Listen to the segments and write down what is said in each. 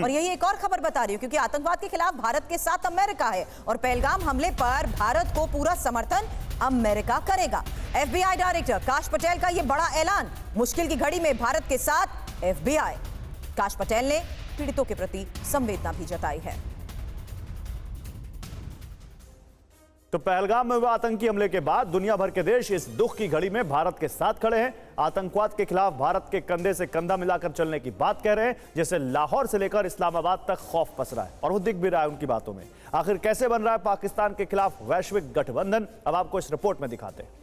और यही एक और खबर बता रही हूँ, क्योंकि आतंकवाद के खिलाफ भारत के साथ अमेरिका है और पहलगाम हमले पर भारत को पूरा समर्थन अमेरिका करेगा। FBI डायरेक्टर काश पटेल का यह बड़ा ऐलान, मुश्किल की घड़ी में भारत के साथ FBI। काश पटेल ने पीड़ितों के प्रति संवेदना भी जताई है। तो पहलगाम में हुए आतंकी हमले के बाद दुनिया भर के देश इस दुख की घड़ी में भारत के साथ खड़े हैं। आतंकवाद के खिलाफ भारत के कंधे से कंधा मिलाकर चलने की बात कह रहे हैं, जैसे लाहौर से लेकर इस्लामाबाद तक खौफ पसरा है। और वो दिख भी रहा है उनकी बातों में। आखिर कैसे बन रहा है पाकिस्तान के खिलाफ वैश्विक गठबंधन, अब आपको इस रिपोर्ट में दिखाते हैं।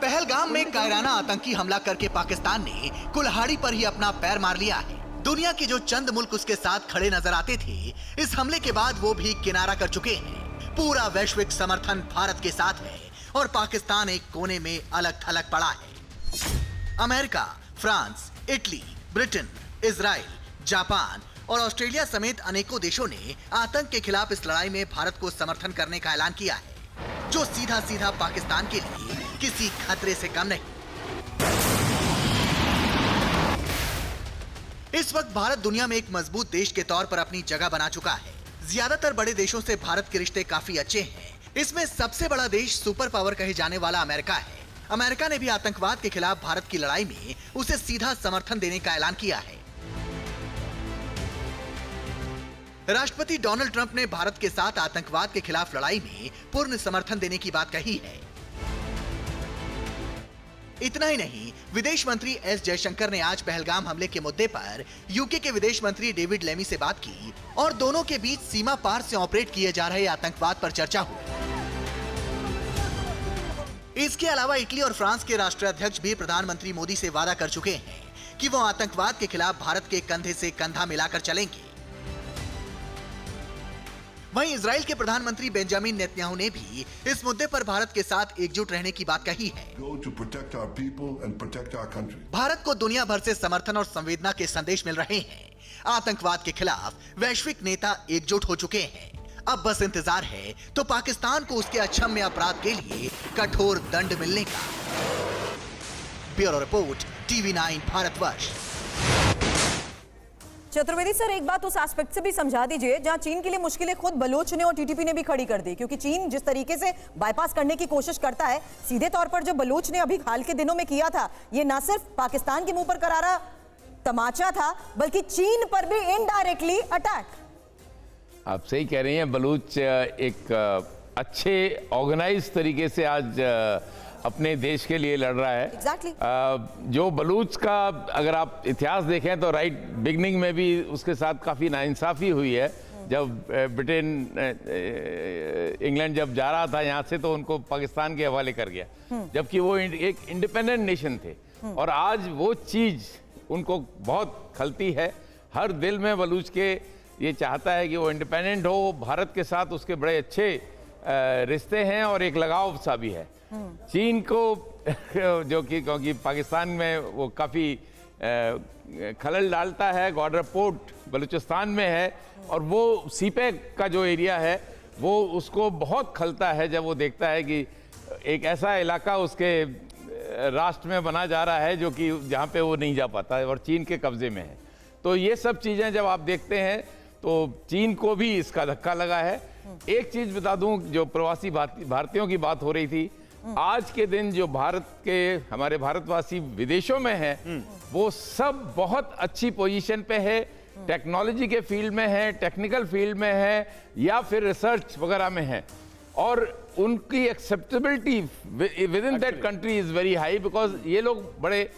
पहलगाम में कायराना आतंकी हमला करके पाकिस्तान ने कुल्हाड़ी पर ही अपना पैर मार लिया है। दुनिया के जो चंद मुल्क उसके साथ खड़े नजर आते थे, इस हमले के बाद वो भी किनारा कर चुके हैं। पूरा वैश्विक समर्थन भारत के साथ है और पाकिस्तान एक कोने में अलग थलग पड़ा है। America, France, Italy, Britain, Israel, Japan और ऑस्ट्रेलिया समेत अनेकों देशों ने आतंक के खिलाफ इस लड़ाई में भारत को समर्थन करने का ऐलान किया है, जो सीधा सीधा पाकिस्तान के लिए किसी खतरे से कम नहीं। इस वक्त भारत दुनिया में एक मजबूत देश के तौर पर अपनी जगह बना चुका है। ज्यादातर बड़े देशों से भारत के रिश्ते काफी अच्छे हैं। इसमें सबसे बड़ा देश सुपर पावर कहे जाने वाला अमेरिका है। अमेरिका ने भी आतंकवाद के खिलाफ भारत की लड़ाई में उसे सीधा समर्थन देने का ऐलान किया है। राष्ट्रपति डोनाल्ड ट्रंप ने भारत के साथ आतंकवाद के खिलाफ लड़ाई में पूर्ण समर्थन देने की बात कही है। इतना ही नहीं, विदेश मंत्री एस जयशंकर ने आज पहलगाम हमले के मुद्दे पर यूके के विदेश मंत्री डेविड लेमी से बात की और दोनों के बीच सीमा पार से ऑपरेट किए जा रहे आतंकवाद पर चर्चा हुई। इसके अलावा इटली और फ्रांस के राष्ट्राध्यक्ष भी प्रधानमंत्री मोदी से वादा कर चुके हैं कि वो आतंकवाद के खिलाफ भारत के कंधे से कंधा मिलाकर चलेंगे। वहीं इजराइल के प्रधानमंत्री बेंजामिन नेतन्याहू ने भी इस मुद्दे पर भारत के साथ एकजुट रहने की बात कही है। भारत को दुनिया भर से समर्थन और संवेदना के संदेश मिल रहे हैं। आतंकवाद के खिलाफ वैश्विक नेता एकजुट हो चुके हैं। अब बस इंतजार है तो पाकिस्तान को उसके अक्षम्य अपराध के लिए कठोर दंड मिलने का। Bureau report, TV9 Bharatvarsh. Chaturvedi sir, एक बात उस एस्पेक्ट से भी समझा दीजिए जहां चीन के लिए मुश्किलें खुद बलोच ने और टीटीपी ने भी खड़ी कर दी, क्योंकि चीन जिस तरीके से बाईपास करने की कोशिश करता है, सीधे तौर पर जो बलोच ने अभी हाल के दिनों में किया था, ये ना सिर्फ पाकिस्तान के मुंह पर करारा तमाचा था, बल्कि चीन पर भी इनडायरेक्टली अटैक। आप सही कह रही हैं, बलूच एक अच्छे ऑर्गेनाइज तरीके से आज अपने देश के लिए लड़ रहा है। Exactly. जो बलूच का अगर आप इतिहास देखें तो राइट बिगनिंग में भी उसके साथ काफ़ी नाइंसाफ़ी हुई है। जब ब्रिटेन इंग्लैंड जब जा रहा था यहाँ से, तो उनको पाकिस्तान के हवाले कर गया, जबकि वो एक इंडिपेंडेंट नेशन थे। और आज वो चीज़ उनको बहुत खलती है। हर दिल में बलूच के ये चाहता है कि वो इंडिपेंडेंट हो। भारत के साथ उसके बड़े अच्छे रिश्ते हैं और एक लगाव सा भी है। चीन को जो कि क्योंकि पाकिस्तान में वो काफ़ी खलल डालता है, गॉर्डर पोर्ट बलूचिस्तान में है और वो सीपैक का जो एरिया है वो उसको बहुत खलता है जब वो देखता है कि एक ऐसा इलाका उसके राष्ट्र में बना जा रहा है जो कि जहाँ पे वो नहीं जा पाता है और चीन के कब्जे में है। तो ये सब चीज़ें जब आप देखते हैं तो चीन को भी इसका धक्का लगा है। एक चीज़ बता दूं, जो प्रवासी भारतीयों की बात हो रही थी, आज के दिन जो भारत के हमारे भारतवासी विदेशों में हैं, वो सब बहुत अच्छी पोजीशन पे है, टेक्नोलॉजी के फील्ड में है, टेक्निकल फील्ड में है या फिर रिसर्च वगैरह में है, और उनकी acceptability with in that country is very high, because ये लोग बड़े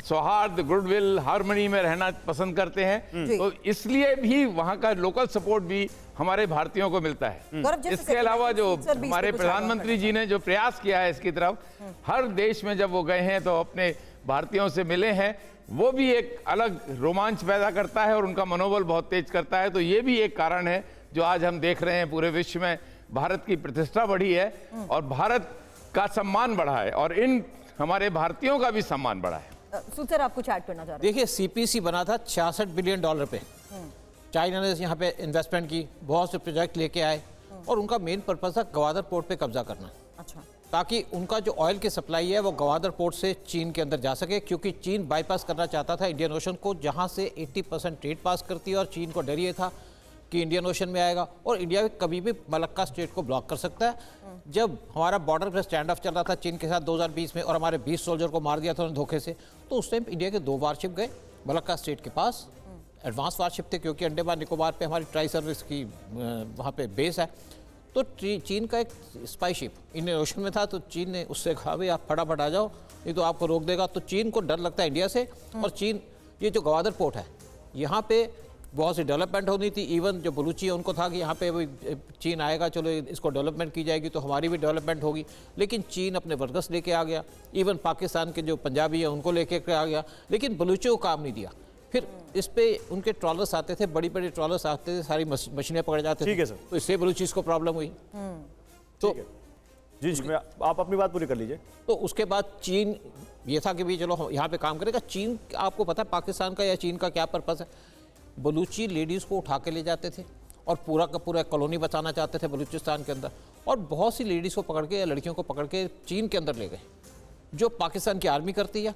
सौहार्द, गुडविल, हार्मनी में रहना पसंद करते हैं। तो इसलिए भी वहाँ का लोकल सपोर्ट भी हमारे भारतीयों को मिलता है। इसके अलावा जो हमारे प्रधानमंत्री जी ने जो प्रयास किया है इसकी तरफ, हर देश में जब वो गए हैं तो अपने भारतीयों से मिले हैं, वो भी एक अलग रोमांच पैदा करता है और उनका मनोबल बहुत तेज करता है। तो ये भी एक कारण है जो आज हम देख रहे हैं पूरे विश्व में भारत की प्रतिष्ठा बढ़ी है और भारत का सम्मान बढ़ा है और इन हमारे भारतीयों का भी सम्मान बढ़ा है। सर, आप कुछ ऐड करना चाह रहे हैं? देखिए, CPC बना था $66 बिलियन पे। चाइना ने यहाँ पे इन्वेस्टमेंट की, बहुत से प्रोजेक्ट लेके आए और उनका मेन पर्पज था गवादर पोर्ट पे कब्जा करना। अच्छा, ताकि उनका जो ऑयल की सप्लाई है वो गवादर पोर्ट से चीन के अंदर जा सके, क्योंकि चीन बाईपास करना चाहता था इंडियन ओशन को, जहां से 80% ट्रेड पास करती है, और चीन को डर ये था कि इंडियन ओशन में आएगा और इंडिया कभी भी मलक्का स्ट्रेट को ब्लॉक कर सकता है। जब हमारा बॉर्डर पर स्टैंड ऑफ चल रहा था चीन के साथ 2020 में, और हमारे 20 सोल्जर को मार दिया था उन्होंने धोखे से, तो उस टाइम इंडिया के 2 वारशिप गए मलक्का स्ट्रेट के पास। एडवांस वारशिप थे, क्योंकि अंडमान निकोबार पे हमारी ट्राई सर्विस की वहाँ पे बेस है। तो चीन का एक स्पाई शिप इंडियन ओशन में था, तो चीन ने उससे कहा भाई आप फटाफट आ जाओ, नहीं तो आपको रोक देगा। तो चीन को डर लगता है इंडिया से, और चीन ये जो गवादर पोर्ट है यहाँ पे बहुत सी डेवलपमेंट होनी थी। इवन जो बलूची है उनको था कि यहाँ पे भी चीन आएगा, चलो इसको डेवलपमेंट की जाएगी तो हमारी भी डेवलपमेंट होगी, लेकिन चीन अपने वर्कर्स लेके आ गया। इवन पाकिस्तान के जो पंजाबी है उनको लेके आ गया, लेकिन बलूचियों को काम नहीं दिया। फिर इस पे उनके ट्रॉलर्स आते थे, बड़ी बड़ी ट्रॉलर्स आते थे, सारी मशीनें पकड़ जाते थे। ठीक है सर। तो इससे बलूचियों को प्रॉब्लम हुई। तो जी आप अपनी बात पूरी कर लीजिए। तो उसके बाद चीन ये था कि भाई चलो यहाँ पे काम करेगा। चीन, आपको पता है पाकिस्तान का या चीन का क्या पर्पस है? बलूची लेडीज़ को उठा के ले जाते थे और पूरा का पूरा कॉलोनी बचाना चाहते थे बलूचिस्तान के अंदर, और बहुत सी लेडीज़ को पकड़ के या लड़कियों को पकड़ के चीन के अंदर ले गए, जो पाकिस्तान की आर्मी करती है।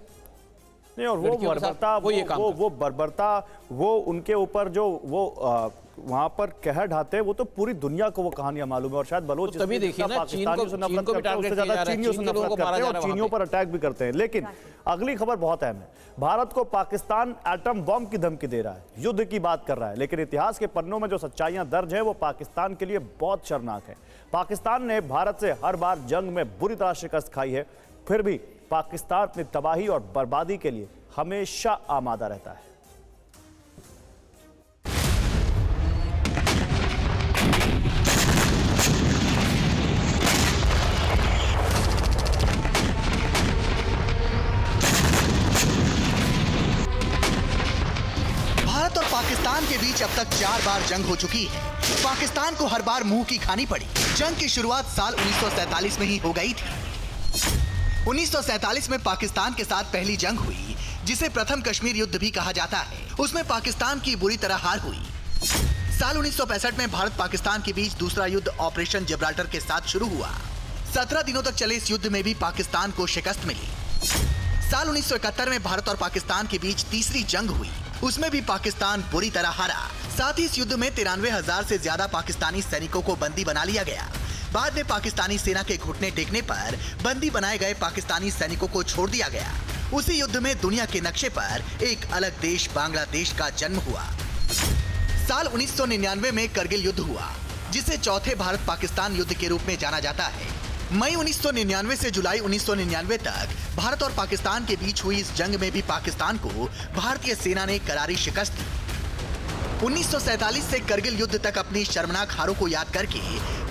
नहीं, और वो बर्बरता, वो बर्बरता, वो उनके ऊपर जो वो वहां पर कहर ढाते हैं, वो तो पूरी दुनिया को वो कहानियां मालूम है। और शायद बलोच तो तभी देखिए ना, पाकिस्तानियों से नफरत करते हैं, उससे ज्यादा चीनियों से नफरत करते हैं और चीनियों पर अटैक भी करते हैं। लेकिन अगली खबर बहुत अहम है। भारत को पाकिस्तान एटम बॉम्ब की धमकी दे रहा है, युद्ध की बात कर रहा है, लेकिन इतिहास के पन्नों में जो सच्चाइयां दर्ज है वो पाकिस्तान के लिए बहुत शर्मनाक है। पाकिस्तान ने भारत से हर बार जंग में बुरी तरह शिकस्त खाई है, फिर भी पाकिस्तान अपनी तबाही और बर्बादी के लिए हमेशा आमादा रहता है। भारत और पाकिस्तान के बीच अब तक 4 बार जंग हो चुकी है। पाकिस्तान को हर बार मुंह की खानी पड़ी। जंग की शुरुआत साल 1947 में ही हो गई थी। 1947 में पाकिस्तान के साथ पहली जंग हुई, जिसे प्रथम कश्मीर युद्ध भी कहा जाता है। उसमें पाकिस्तान की बुरी तरह हार हुई। साल 1965 में भारत पाकिस्तान के बीच दूसरा युद्ध ऑपरेशन जिब्राल्टर के साथ शुरू हुआ। 17 दिनों तक चले इस युद्ध में भी पाकिस्तान को शिकस्त मिली। साल 1971 में भारत और पाकिस्तान के बीच तीसरी जंग हुई, उसमें भी पाकिस्तान बुरी तरह हारा। साथ ही इस युद्ध में 93,000 से ज्यादा पाकिस्तानी सैनिकों को बंदी बना लिया गया। बाद में पाकिस्तानी सेना के घुटने टेकने पर बंदी बनाए गए पाकिस्तानी सैनिकों को छोड़ दिया गया। उसी युद्ध में दुनिया के नक्शे पर एक अलग देश बांग्लादेश का जन्म हुआ। साल 1999 में करगिल युद्ध हुआ, जिसे चौथे भारत पाकिस्तान युद्ध के रूप में जाना जाता है। मई 1999 से जुलाई 1999 तक भारत और पाकिस्तान के बीच हुई इस जंग में भी पाकिस्तान को भारतीय सेना ने करारी शिकस्त दी। 1947 से करगिल युद्ध तक अपनी शर्मनाक हारों को याद करके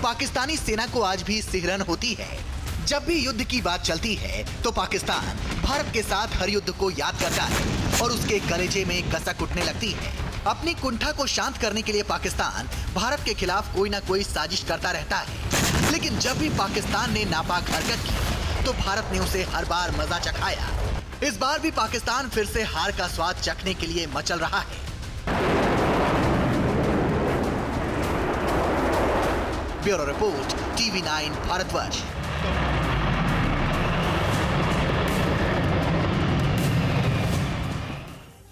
पाकिस्तानी सेना को आज भी सिहरन होती है। जब भी युद्ध की बात चलती है तो पाकिस्तान भारत के साथ हर युद्ध को याद करता है और उसके कलेजे में कसक उठने लगती है। अपनी कुंठा को शांत करने के लिए पाकिस्तान भारत के खिलाफ कोई ना कोई साजिश करता रहता है, लेकिन जब भी पाकिस्तान ने नापाक हरकत की तो भारत ने उसे हर बार मजा चखाया। इस बार भी पाकिस्तान फिर से हार का स्वाद चखने के लिए मचल रहा है। Bureau report, TV9 Bharatvarsh.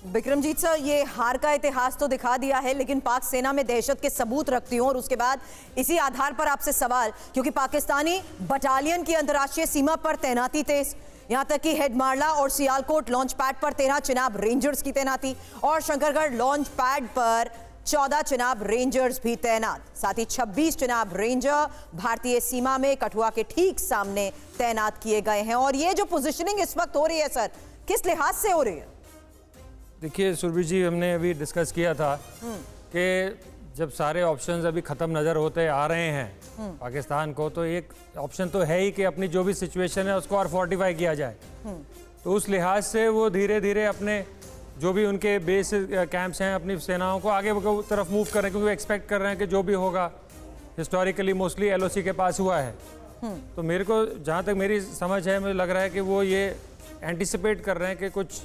Vikramjit sir, ये हार का इतिहास तो दिखा दिया है, लेकिन पाक सेना में दहशत के सबूत रखती हूँ, और उसके बाद इसी आधार पर आपसे सवाल, क्योंकि पाकिस्तानी बटालियन की अंतर्राष्ट्रीय सीमा पर तैनाती तेज, यहां तक कि हेडमारला और सियालकोट लॉन्च पैड पर 13 चिनाब रेंजर्स की तैनाती, और शंकरगढ़ लॉन्च पैड पर 14 चिनाब रेंजर्स भी तैनात। साथ ही 26 चिनाब रेंजर भारतीय सीमा में कठुआ के ठीक सामने तैनात किए गए हैं। और ये जो पोजीशनिंग इस वक्त हो रही है सर, किस लिहाज से हो रही है? देखिए सुरभि जी, हमने अभी डिस्कस किया था कि जब सारे ऑप्शंस अभी ख़त्म नज़र होते आ रहे हैं पाकिस्तान को, तो एक ऑप्शन तो है ही कि अपनी जो भी सिचुएशन है उसको और फोर्टिफाई किया जाए। तो उस लिहाज से वो धीरे धीरे अपने जो भी उनके बेस कैंप्स हैं, अपनी सेनाओं को आगे की तरफ मूव कर रहे हैं, क्योंकि वो एक्सपेक्ट कर रहे हैं कि जो भी होगा हिस्टोरिकली मोस्टली LOC के पास हुआ है। तो मेरे को जहाँ तक मेरी समझ है, मुझे लग रहा है कि वो ये एंटिसिपेट कर रहे हैं कि कुछ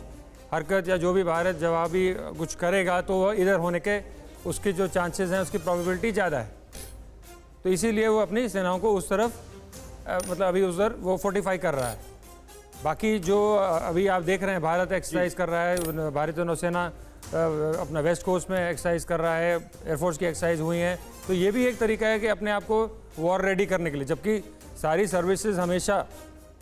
हरकत या जो भी भारत जवाबी कुछ करेगा तो वो इधर होने के उसके जो चांसेस हैं उसकी प्रोबेबिलिटी ज़्यादा है। तो इसीलिए वो अपनी सेनाओं को उस तरफ मतलब अभी उधर वो फोर्टिफाई कर रहा है। बाकी जो अभी आप देख रहे हैं भारत एक्सरसाइज कर रहा है, भारतीय नौसेना अपना वेस्ट कोस्ट में एक्सरसाइज कर रहा है, एयरफोर्स की एक्सरसाइज हुई हैं, तो ये भी एक तरीका है कि अपने आप को वॉर रेडी करने के लिए, जबकि सारी सर्विसेज हमेशा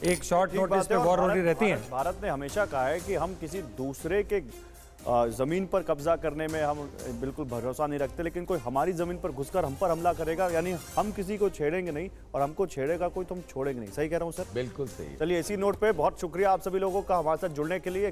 एक शॉर्ट ठीक नोटिस बात पे है, और वॉर रेडी भारत- रहती हैं। भारत ने हमेशा कहा है कि हम किसी दूसरे के जमीन पर कब्जा करने में हम बिल्कुल भरोसा नहीं रखते, लेकिन कोई हमारी जमीन पर घुसकर हम पर हमला करेगा, यानी हम किसी को छेड़ेंगे नहीं और हमको छेड़ेगा कोई तो हम छोड़ेंगे नहीं। सही कह रहा हूँ सर? बिल्कुल सही। चलिए इसी नोट पे बहुत शुक्रिया आप सभी लोगों का हमारे साथ जुड़ने के लिए।